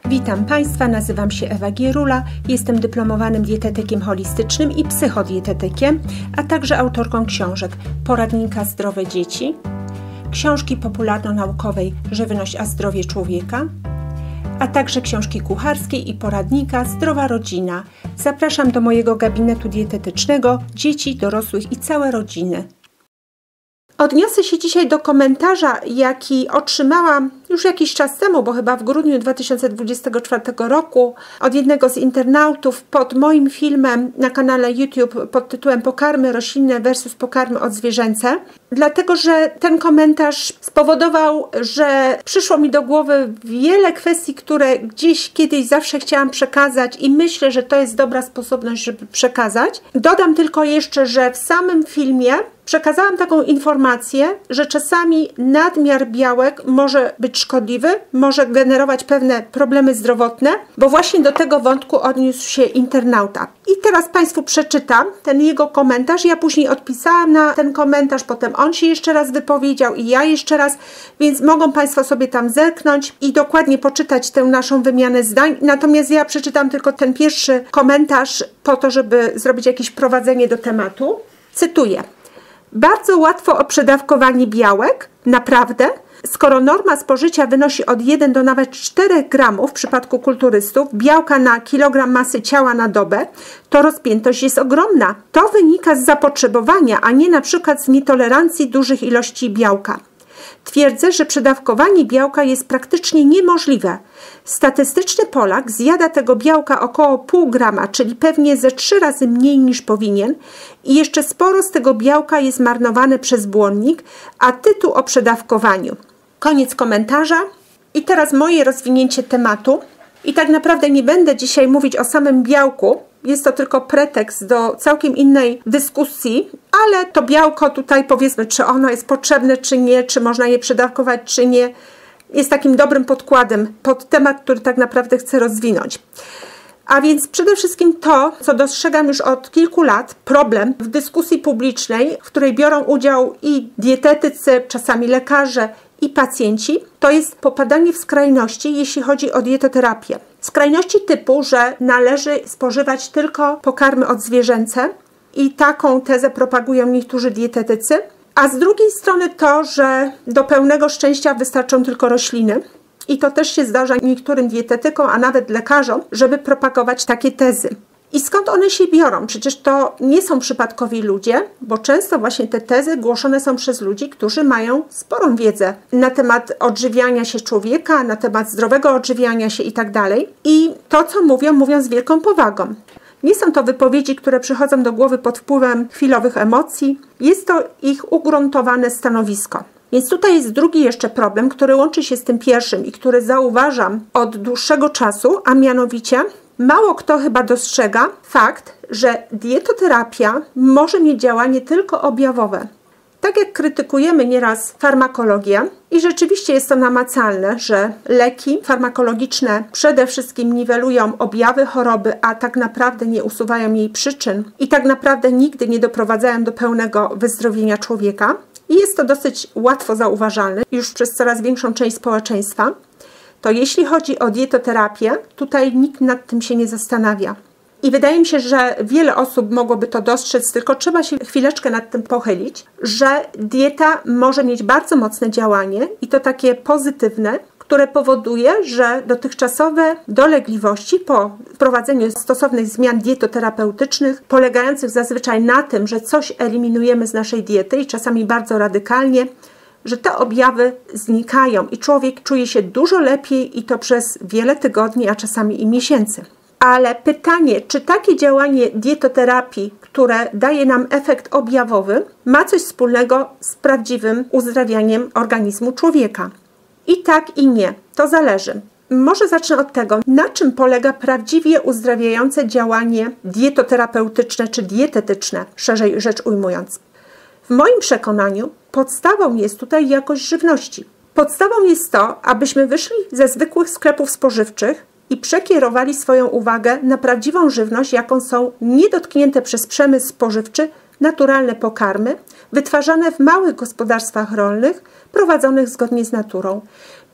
Witam Państwa, nazywam się Ewa Gierula, jestem dyplomowanym dietetykiem holistycznym i psychodietetykiem, a także autorką książek Poradnika Zdrowe Dzieci, książki popularno-naukowej Żywność a zdrowie człowieka, a także książki kucharskiej i poradnika Zdrowa Rodzina. Zapraszam do mojego gabinetu dietetycznego dzieci, dorosłych i całe rodziny. Odniosę się dzisiaj do komentarza, jaki otrzymałam już jakiś czas temu, bo chyba w grudniu 2024 roku, od jednego z internautów pod moim filmem na kanale YouTube pod tytułem Pokarmy roślinne versus pokarmy odzwierzęce. Dlatego, że ten komentarz spowodował, że przyszło mi do głowy wiele kwestii, które gdzieś kiedyś zawsze chciałam przekazać i myślę, że to jest dobra sposobność, żeby przekazać. Dodam tylko jeszcze, że w samym filmie przekazałam taką informację, że czasami nadmiar białek może być szkodliwy, może generować pewne problemy zdrowotne, bo właśnie do tego wątku odniósł się internauta. I teraz Państwu przeczytam ten jego komentarz. Ja później odpisałam na ten komentarz, potem on się jeszcze raz wypowiedział i ja jeszcze raz, więc mogą Państwo sobie tam zerknąć i dokładnie poczytać tę naszą wymianę zdań. Natomiast ja przeczytam tylko ten pierwszy komentarz po to, żeby zrobić jakieś wprowadzenie do tematu. Cytuję. Bardzo łatwo o przedawkowanie białek, naprawdę, skoro norma spożycia wynosi od 1 do nawet 4 gramów w przypadku kulturystów białka na kilogram masy ciała na dobę, to rozpiętość jest ogromna. To wynika z zapotrzebowania, a nie na przykład z nietolerancji dużych ilości białka. Twierdzę, że przedawkowanie białka jest praktycznie niemożliwe. Statystyczny Polak zjada tego białka około pół grama, czyli pewnie ze 3 razy mniej niż powinien i jeszcze sporo z tego białka jest marnowane przez błonnik, a tytuł o przedawkowaniu. Koniec komentarza. I teraz moje rozwinięcie tematu. I tak naprawdę nie będę dzisiaj mówić o samym białku. Jest to tylko pretekst do całkiem innej dyskusji, ale to białko tutaj, powiedzmy, czy ono jest potrzebne, czy nie, czy można je przedawkować, czy nie, jest takim dobrym podkładem pod temat, który tak naprawdę chcę rozwinąć. A więc przede wszystkim to, co dostrzegam już od kilku lat, problem w dyskusji publicznej, w której biorą udział i dietetycy, czasami lekarze i pacjenci, to jest popadanie w skrajności, jeśli chodzi o dietoterapię. Skrajności typu, że należy spożywać tylko pokarmy odzwierzęce i taką tezę propagują niektórzy dietetycy, a z drugiej strony to, że do pełnego szczęścia wystarczą tylko rośliny. I to też się zdarza niektórym dietetykom, a nawet lekarzom, żeby propagować takie tezy. I skąd one się biorą? Przecież to nie są przypadkowi ludzie, bo często właśnie te tezy głoszone są przez ludzi, którzy mają sporą wiedzę na temat odżywiania się człowieka, na temat zdrowego odżywiania się itd. I to, co mówią, mówią z wielką powagą. Nie są to wypowiedzi, które przychodzą do głowy pod wpływem chwilowych emocji. Jest to ich ugruntowane stanowisko. Więc tutaj jest drugi jeszcze problem, który łączy się z tym pierwszym i który zauważam od dłuższego czasu, a mianowicie mało kto chyba dostrzega fakt, że dietoterapia może mieć działanie tylko objawowe. Tak jak krytykujemy nieraz farmakologię i rzeczywiście jest to namacalne, że leki farmakologiczne przede wszystkim niwelują objawy choroby, a tak naprawdę nie usuwają jej przyczyn i tak naprawdę nigdy nie doprowadzają do pełnego wyzdrowienia człowieka. I jest to dosyć łatwo zauważalne już przez coraz większą część społeczeństwa. To jeśli chodzi o dietoterapię, tutaj nikt nad tym się nie zastanawia. I wydaje mi się, że wiele osób mogłoby to dostrzec, tylko trzeba się chwileczkę nad tym pochylić, że dieta może mieć bardzo mocne działanie i to takie pozytywne, które powoduje, że dotychczasowe dolegliwości po wprowadzeniu stosownych zmian dietoterapeutycznych, polegających zazwyczaj na tym, że coś eliminujemy z naszej diety i czasami bardzo radykalnie, że te objawy znikają i człowiek czuje się dużo lepiej i to przez wiele tygodni, a czasami i miesięcy. Ale pytanie, czy takie działanie dietoterapii, które daje nam efekt objawowy, ma coś wspólnego z prawdziwym uzdrawianiem organizmu człowieka? I tak, i nie. To zależy. Może zacznę od tego, na czym polega prawdziwie uzdrawiające działanie dietoterapeutyczne czy dietetyczne, szerzej rzecz ujmując. W moim przekonaniu podstawą jest tutaj jakość żywności. Podstawą jest to, abyśmy wyszli ze zwykłych sklepów spożywczych i przekierowali swoją uwagę na prawdziwą żywność, jaką są niedotknięte przez przemysł spożywczy naturalne pokarmy, wytwarzane w małych gospodarstwach rolnych, prowadzonych zgodnie z naturą.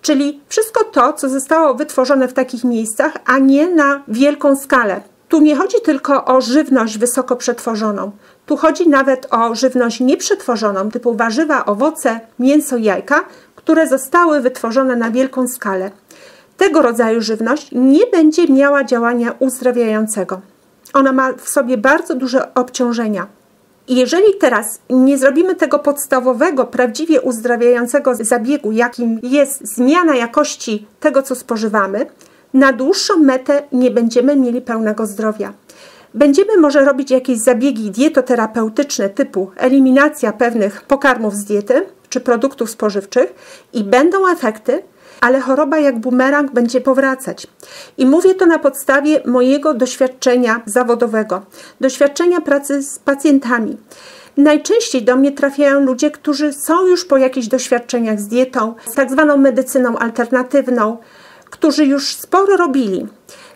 Czyli wszystko to, co zostało wytworzone w takich miejscach, a nie na wielką skalę. Tu nie chodzi tylko o żywność wysoko przetworzoną. Tu chodzi nawet o żywność nieprzetworzoną, typu warzywa, owoce, mięso, jajka, które zostały wytworzone na wielką skalę. Tego rodzaju żywność nie będzie miała działania uzdrawiającego. Ona ma w sobie bardzo duże obciążenia. I jeżeli teraz nie zrobimy tego podstawowego, prawdziwie uzdrawiającego zabiegu, jakim jest zmiana jakości tego, co spożywamy, na dłuższą metę nie będziemy mieli pełnego zdrowia. Będziemy może robić jakieś zabiegi dietoterapeutyczne typu eliminacja pewnych pokarmów z diety czy produktów spożywczych i będą efekty, ale choroba jak bumerang będzie powracać. I mówię to na podstawie mojego doświadczenia zawodowego, doświadczenia pracy z pacjentami. Najczęściej do mnie trafiają ludzie, którzy są już po jakichś doświadczeniach z dietą, z tak zwaną medycyną alternatywną, którzy już sporo robili.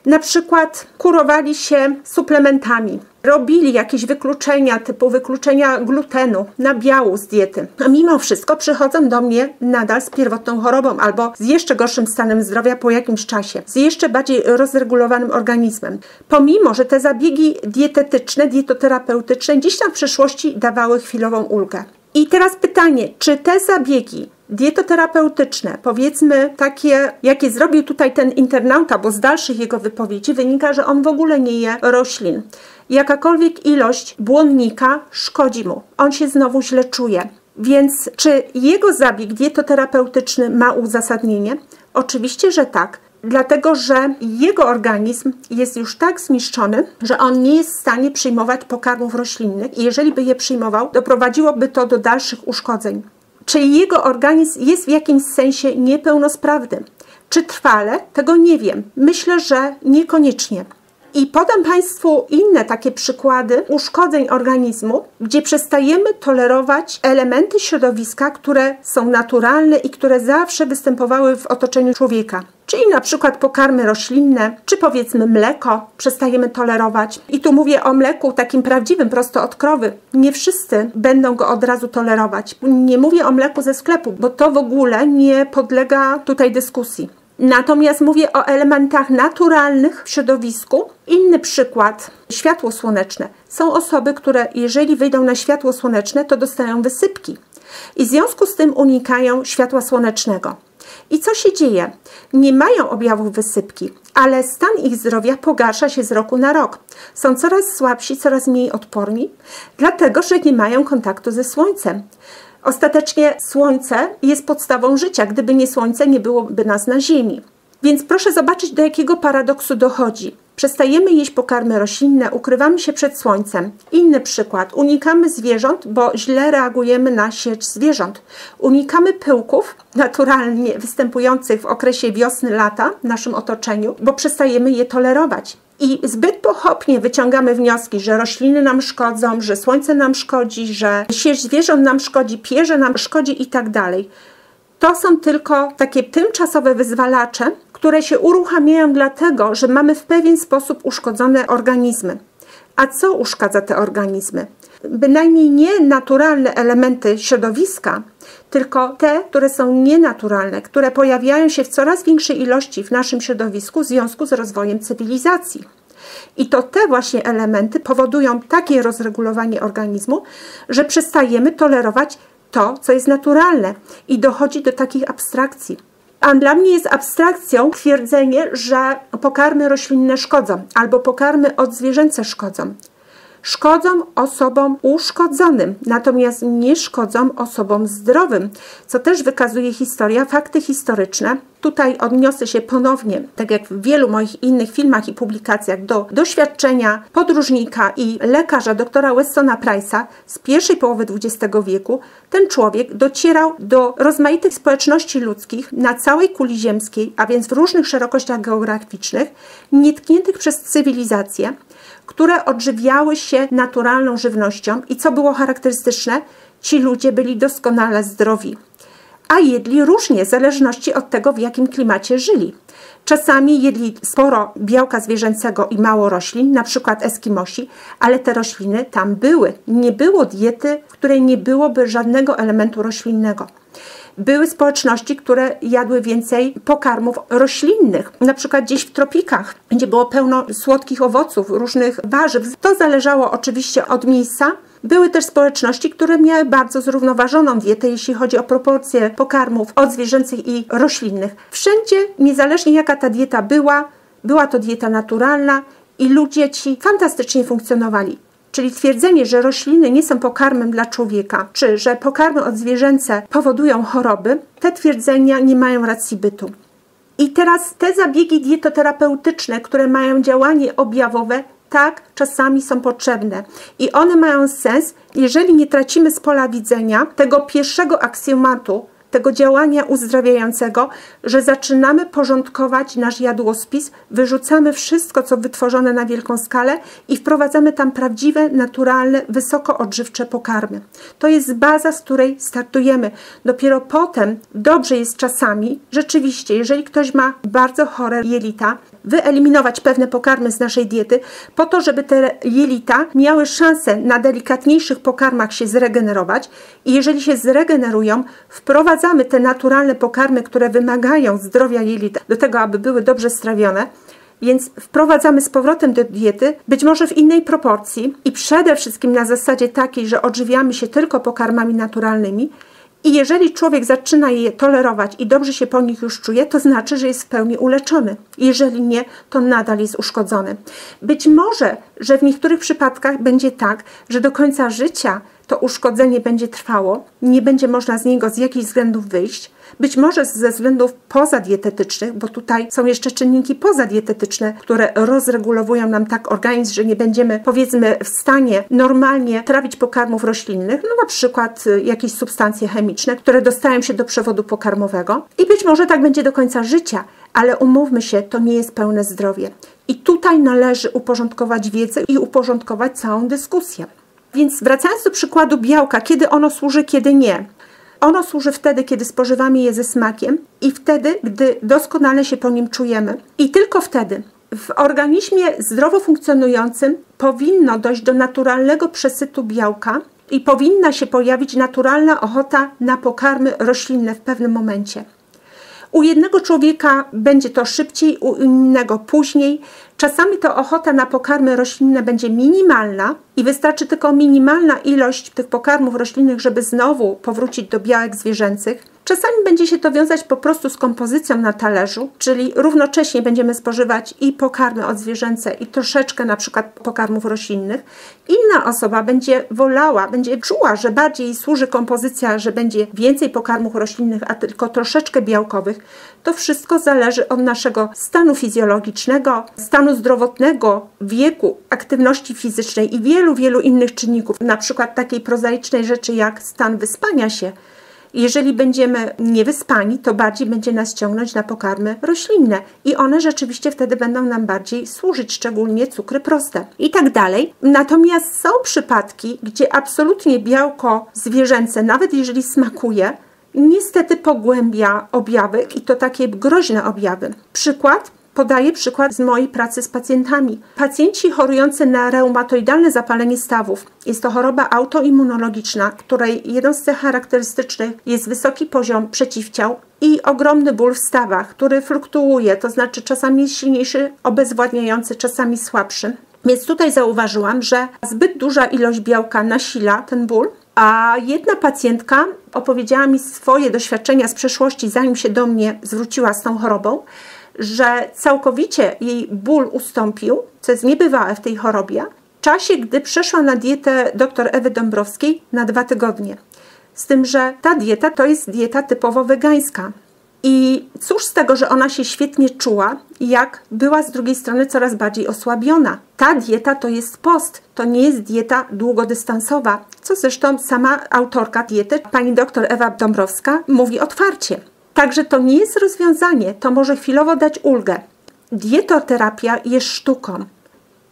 Na przykład kurowali się suplementami, robili jakieś wykluczenia typu wykluczenia glutenu, nabiału z diety, a mimo wszystko przychodzą do mnie nadal z pierwotną chorobą albo z jeszcze gorszym stanem zdrowia po jakimś czasie, z jeszcze bardziej rozregulowanym organizmem. Pomimo, że te zabiegi dietetyczne, dietoterapeutyczne gdzieś tam w przeszłości dawały chwilową ulgę. I teraz pytanie, czy te zabiegi dietoterapeutyczne, powiedzmy takie, jakie zrobił tutaj ten internauta, bo z dalszych jego wypowiedzi wynika, że on w ogóle nie je roślin. Jakakolwiek ilość błonnika szkodzi mu. On się znowu źle czuje. Więc czy jego zabieg dietoterapeutyczny ma uzasadnienie? Oczywiście, że tak. Dlatego, że jego organizm jest już tak zniszczony, że on nie jest w stanie przyjmować pokarmów roślinnych i jeżeli by je przyjmował, doprowadziłoby to do dalszych uszkodzeń. Czy jego organizm jest w jakimś sensie niepełnosprawny? Czy trwale? Tego nie wiem. Myślę, że niekoniecznie. I podam Państwu inne takie przykłady uszkodzeń organizmu, gdzie przestajemy tolerować elementy środowiska, które są naturalne i które zawsze występowały w otoczeniu człowieka. Czyli na przykład pokarmy roślinne, czy powiedzmy mleko przestajemy tolerować. I tu mówię o mleku takim prawdziwym, prosto od krowy. Nie wszyscy będą go od razu tolerować. Nie mówię o mleku ze sklepu, bo to w ogóle nie podlega tutaj dyskusji. Natomiast mówię o elementach naturalnych w środowisku. Inny przykład, światło słoneczne. Są osoby, które jeżeli wyjdą na światło słoneczne, to dostają wysypki. I w związku z tym unikają światła słonecznego. I co się dzieje? Nie mają objawów wysypki, ale stan ich zdrowia pogarsza się z roku na rok. Są coraz słabsi, coraz mniej odporni, dlatego że nie mają kontaktu ze słońcem. Ostatecznie słońce jest podstawą życia. Gdyby nie słońce, nie byłoby nas na ziemi. Więc proszę zobaczyć, do jakiego paradoksu dochodzi. Przestajemy jeść pokarmy roślinne, ukrywamy się przed słońcem. Inny przykład. Unikamy zwierząt, bo źle reagujemy na sieć zwierząt. Unikamy pyłków naturalnie występujących w okresie wiosny, lata w naszym otoczeniu, bo przestajemy je tolerować. I zbyt pochopnie wyciągamy wnioski, że rośliny nam szkodzą, że słońce nam szkodzi, że sieć zwierząt nam szkodzi, pierze nam szkodzi i tak dalej. To są tylko takie tymczasowe wyzwalacze, które się uruchamiają dlatego, że mamy w pewien sposób uszkodzone organizmy. A co uszkadza te organizmy? Bynajmniej nie naturalne elementy środowiska, tylko te, które są nienaturalne, które pojawiają się w coraz większej ilości w naszym środowisku w związku z rozwojem cywilizacji. I to te właśnie elementy powodują takie rozregulowanie organizmu, że przestajemy tolerować to, co jest naturalne i dochodzi do takich abstrakcji. A dla mnie jest abstrakcją twierdzenie, że pokarmy roślinne szkodzą albo pokarmy odzwierzęce szkodzą. Szkodzą osobom uszkodzonym, natomiast nie szkodzą osobom zdrowym, co też wykazuje historia, fakty historyczne. Tutaj odniosę się ponownie, tak jak w wielu moich innych filmach i publikacjach, do doświadczenia podróżnika i lekarza doktora Westona Price'a z pierwszej połowy XX wieku. Ten człowiek docierał do rozmaitych społeczności ludzkich na całej kuli ziemskiej, a więc w różnych szerokościach geograficznych, nietkniętych przez cywilizację, które odżywiały się naturalną żywnością i co było charakterystyczne, ci ludzie byli doskonale zdrowi. A jedli różnie, w zależności od tego, w jakim klimacie żyli. Czasami jedli sporo białka zwierzęcego i mało roślin, na przykład Eskimosi, ale te rośliny tam były. Nie było diety, w której nie byłoby żadnego elementu roślinnego. Były społeczności, które jadły więcej pokarmów roślinnych, na przykład gdzieś w tropikach, gdzie było pełno słodkich owoców, różnych warzyw. To zależało oczywiście od miejsca. Były też społeczności, które miały bardzo zrównoważoną dietę, jeśli chodzi o proporcje pokarmów odzwierzęcych i roślinnych. Wszędzie, niezależnie jaka ta dieta była to dieta naturalna i ludzie ci fantastycznie funkcjonowali. Czyli twierdzenie, że rośliny nie są pokarmem dla człowieka, czy że pokarmy odzwierzęce powodują choroby, te twierdzenia nie mają racji bytu. I teraz te zabiegi dietoterapeutyczne, które mają działanie objawowe, tak, czasami są potrzebne. I one mają sens, jeżeli nie tracimy z pola widzenia tego pierwszego aksjomatu, tego działania uzdrawiającego, że zaczynamy porządkować nasz jadłospis, wyrzucamy wszystko, co wytworzone na wielką skalę i wprowadzamy tam prawdziwe, naturalne, wysoko odżywcze pokarmy. To jest baza, z której startujemy. Dopiero potem dobrze jest czasami, rzeczywiście, jeżeli ktoś ma bardzo chore jelita, wyeliminować pewne pokarmy z naszej diety po to, żeby te jelita miały szansę na delikatniejszych pokarmach się zregenerować i jeżeli się zregenerują, wprowadzamy te naturalne pokarmy, które wymagają zdrowia jelit do tego, aby były dobrze strawione, więc wprowadzamy z powrotem do diety, być może w innej proporcji i przede wszystkim na zasadzie takiej, że odżywiamy się tylko pokarmami naturalnymi. I jeżeli człowiek zaczyna je tolerować i dobrze się po nich już czuje, to znaczy, że jest w pełni uleczony. Jeżeli nie, to nadal jest uszkodzony. Być może, że w niektórych przypadkach będzie tak, że do końca życia to uszkodzenie będzie trwało, nie będzie można z niego z jakichś względów wyjść. Być może ze względów pozadietetycznych, bo tutaj są jeszcze czynniki pozadietetyczne, które rozregulowują nam tak organizm, że nie będziemy, powiedzmy, w stanie normalnie trawić pokarmów roślinnych, no na przykład jakieś substancje chemiczne, które dostają się do przewodu pokarmowego. I być może tak będzie do końca życia, ale umówmy się, to nie jest pełne zdrowie. I tutaj należy uporządkować wiedzę i uporządkować całą dyskusję. Więc wracając do przykładu białka, kiedy ono służy, kiedy nie. Ono służy wtedy, kiedy spożywamy je ze smakiem i wtedy, gdy doskonale się po nim czujemy. I tylko wtedy. W organizmie zdrowo funkcjonującym powinno dojść do naturalnego przesytu białka i powinna się pojawić naturalna ochota na pokarmy roślinne w pewnym momencie. U jednego człowieka będzie to szybciej, u innego później. Czasami to ochota na pokarmy roślinne będzie minimalna i wystarczy tylko minimalna ilość tych pokarmów roślinnych, żeby znowu powrócić do białek zwierzęcych. Czasami będzie się to wiązać po prostu z kompozycją na talerzu, czyli równocześnie będziemy spożywać i pokarmy odzwierzęce i troszeczkę na przykład pokarmów roślinnych. Inna osoba będzie wolała, będzie czuła, że bardziej służy kompozycja, że będzie więcej pokarmów roślinnych, a tylko troszeczkę białkowych. To wszystko zależy od naszego stanu fizjologicznego, stanu zdrowotnego, wieku, aktywności fizycznej i wielu innych czynników. Na przykład takiej prozaicznej rzeczy jak stan wyspania się. Jeżeli będziemy niewyspani, to bardziej będzie nas ciągnąć na pokarmy roślinne i one rzeczywiście wtedy będą nam bardziej służyć, szczególnie cukry proste i tak dalej. Natomiast są przypadki, gdzie absolutnie białko zwierzęce, nawet jeżeli smakuje, niestety pogłębia objawy i to takie groźne objawy. Podaję przykład z mojej pracy z pacjentami. Pacjenci chorujący na reumatoidalne zapalenie stawów. Jest to choroba autoimmunologiczna, której jedną z cech charakterystycznych jest wysoki poziom przeciwciał i ogromny ból w stawach, który fluktuuje, to znaczy czasami jest silniejszy, obezwładniający, czasami słabszy. Więc tutaj zauważyłam, że zbyt duża ilość białka nasila ten ból, a jedna pacjentka opowiedziała mi swoje doświadczenia z przeszłości, zanim się do mnie zwróciła z tą chorobą, że całkowicie jej ból ustąpił, co jest niebywałe w tej chorobie, w czasie, gdy przeszła na dietę dr Ewy Dąbrowskiej na 2 tygodnie. Z tym, że ta dieta to jest dieta typowo wegańska. I cóż z tego, że ona się świetnie czuła, jak była z drugiej strony coraz bardziej osłabiona. Ta dieta to jest post, to nie jest dieta długodystansowa, co zresztą sama autorka diety, pani dr Ewa Dąbrowska, mówi otwarcie. Także to nie jest rozwiązanie, to może chwilowo dać ulgę. Dietoterapia jest sztuką.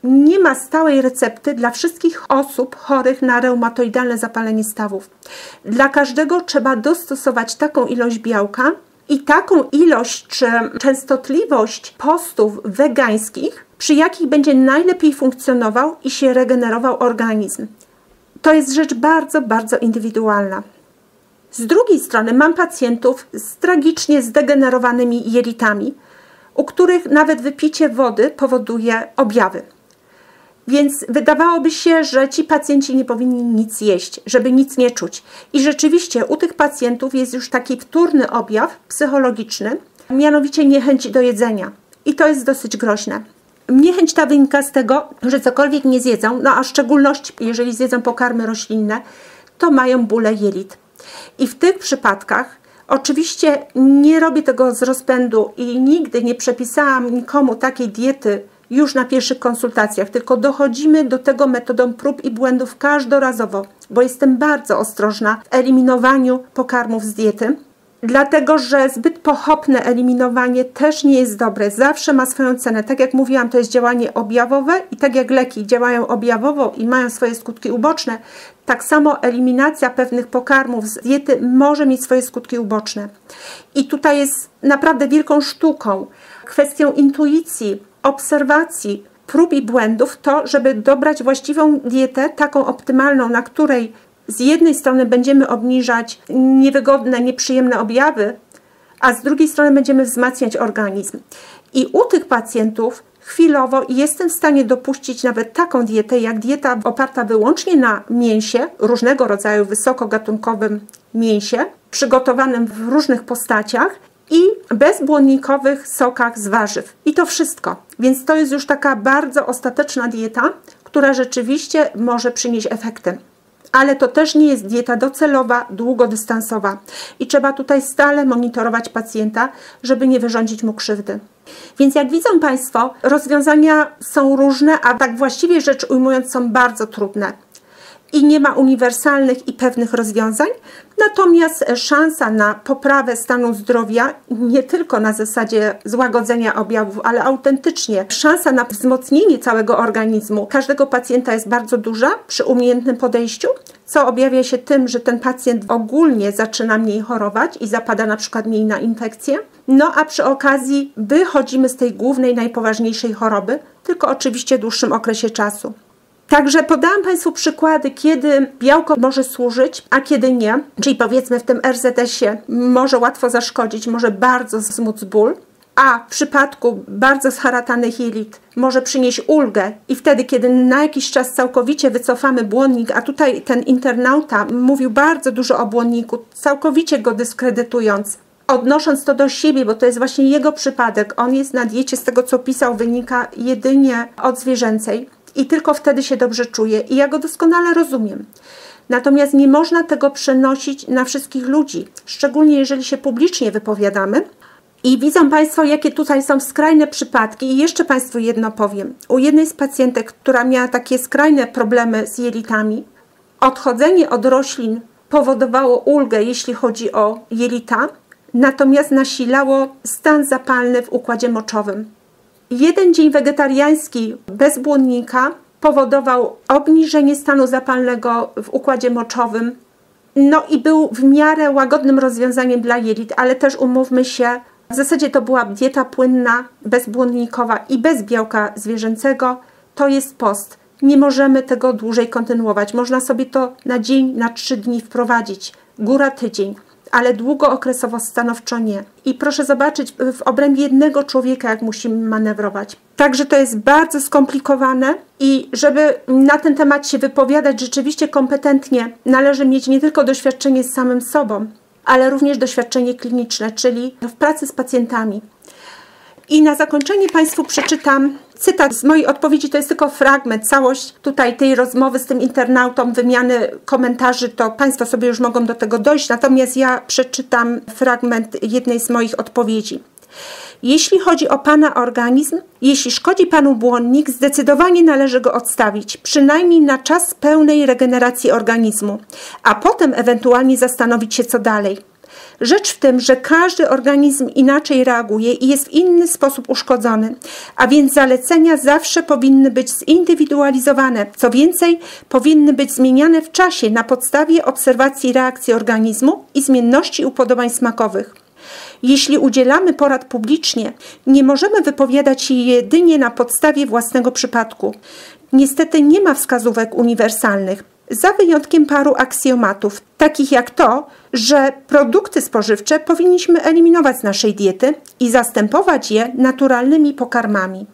Nie ma stałej recepty dla wszystkich osób chorych na reumatoidalne zapalenie stawów. Dla każdego trzeba dostosować taką ilość białka i taką ilość czy częstotliwość postów wegańskich, przy jakich będzie najlepiej funkcjonował i się regenerował organizm. To jest rzecz bardzo indywidualna. Z drugiej strony mam pacjentów z tragicznie zdegenerowanymi jelitami, u których nawet wypicie wody powoduje objawy. Więc wydawałoby się, że ci pacjenci nie powinni nic jeść, żeby nic nie czuć. I rzeczywiście u tych pacjentów jest już taki wtórny objaw psychologiczny, mianowicie niechęć do jedzenia. I to jest dosyć groźne. Niechęć ta wynika z tego, że cokolwiek nie zjedzą, no a w szczególności jeżeli zjedzą pokarmy roślinne, to mają bóle jelit. I w tych przypadkach oczywiście nie robię tego z rozpędu i nigdy nie przepisałam nikomu takiej diety już na pierwszych konsultacjach, tylko dochodzimy do tego metodą prób i błędów każdorazowo, bo jestem bardzo ostrożna w eliminowaniu pokarmów z diety, dlatego że zbyt pochopne eliminowanie też nie jest dobre, zawsze ma swoją cenę. Tak jak mówiłam, to jest działanie objawowe i tak jak leki działają objawowo i mają swoje skutki uboczne, tak samo eliminacja pewnych pokarmów z diety może mieć swoje skutki uboczne. I tutaj jest naprawdę wielką sztuką, kwestią intuicji, obserwacji, prób i błędów to, żeby dobrać właściwą dietę, taką optymalną, na której z jednej strony będziemy obniżać niewygodne, nieprzyjemne objawy, a z drugiej strony będziemy wzmacniać organizm. I u tych pacjentów chwilowo jestem w stanie dopuścić nawet taką dietę, jak dieta oparta wyłącznie na mięsie, różnego rodzaju wysokogatunkowym mięsie, przygotowanym w różnych postaciach i bezbłonnikowych sokach z warzyw. I to wszystko. Więc to jest już taka bardzo ostateczna dieta, która rzeczywiście może przynieść efekty. Ale to też nie jest dieta docelowa, długodystansowa. I trzeba tutaj stale monitorować pacjenta, żeby nie wyrządzić mu krzywdy. Więc jak widzą Państwo, rozwiązania są różne, a tak właściwie rzecz ujmując są bardzo trudne. I nie ma uniwersalnych i pewnych rozwiązań, natomiast szansa na poprawę stanu zdrowia, nie tylko na zasadzie złagodzenia objawów, ale autentycznie szansa na wzmocnienie całego organizmu każdego pacjenta jest bardzo duża przy umiejętnym podejściu, co objawia się tym, że ten pacjent ogólnie zaczyna mniej chorować i zapada na przykład mniej na infekcje. No a przy okazji wychodzimy z tej głównej, najpoważniejszej choroby, tylko oczywiście w dłuższym okresie czasu. Także podałam Państwu przykłady, kiedy białko może służyć, a kiedy nie. Czyli powiedzmy w tym RZS-ie może łatwo zaszkodzić, może bardzo wzmóc ból, a w przypadku bardzo zharatanych jelit może przynieść ulgę i wtedy, kiedy na jakiś czas całkowicie wycofamy błonnik, a tutaj ten internauta mówił bardzo dużo o błonniku, całkowicie go dyskredytując, odnosząc to do siebie, bo to jest właśnie jego przypadek. On jest na diecie, z tego co pisał, wynika jedynie od zwierzęcej. I tylko wtedy się dobrze czuje. I ja go doskonale rozumiem. Natomiast nie można tego przenosić na wszystkich ludzi, szczególnie jeżeli się publicznie wypowiadamy. I widzą Państwo, jakie tutaj są skrajne przypadki. I jeszcze Państwu jedno powiem. U jednej z pacjentek, która miała takie skrajne problemy z jelitami, odchodzenie od roślin powodowało ulgę, jeśli chodzi o jelita, natomiast nasilało stan zapalny w układzie moczowym. Jeden dzień wegetariański bez błonnika powodował obniżenie stanu zapalnego w układzie moczowym. No i był w miarę łagodnym rozwiązaniem dla jelit, ale też umówmy się, w zasadzie to była dieta płynna, bezbłonnikowa i bez białka zwierzęcego. To jest post. Nie możemy tego dłużej kontynuować. Można sobie to na dzień, na 3 dni wprowadzić. Góra tydzień. Ale długookresowo stanowczo nie. I proszę zobaczyć w obrębie jednego człowieka, jak musimy manewrować. Także to jest bardzo skomplikowane i żeby na ten temat się wypowiadać rzeczywiście kompetentnie, należy mieć nie tylko doświadczenie z samym sobą, ale również doświadczenie kliniczne, czyli w pracy z pacjentami. I na zakończenie Państwu przeczytam cytat z mojej odpowiedzi, to jest tylko fragment, całość tutaj tej rozmowy z tym internautą, wymiany komentarzy, to Państwo sobie już mogą do tego dojść, natomiast ja przeczytam fragment jednej z moich odpowiedzi. Jeśli chodzi o Pana organizm, jeśli szkodzi Panu błonnik, zdecydowanie należy go odstawić, przynajmniej na czas pełnej regeneracji organizmu, a potem ewentualnie zastanowić się, co dalej. Rzecz w tym, że każdy organizm inaczej reaguje i jest w inny sposób uszkodzony, a więc zalecenia zawsze powinny być zindywidualizowane. Co więcej, powinny być zmieniane w czasie na podstawie obserwacji reakcji organizmu i zmienności upodobań smakowych. Jeśli udzielamy porad publicznie, nie możemy wypowiadać się jedynie na podstawie własnego przypadku. Niestety nie ma wskazówek uniwersalnych. za wyjątkiem paru aksjomatów, takich jak to, że produkty spożywcze powinniśmy eliminować z naszej diety i zastępować je naturalnymi pokarmami.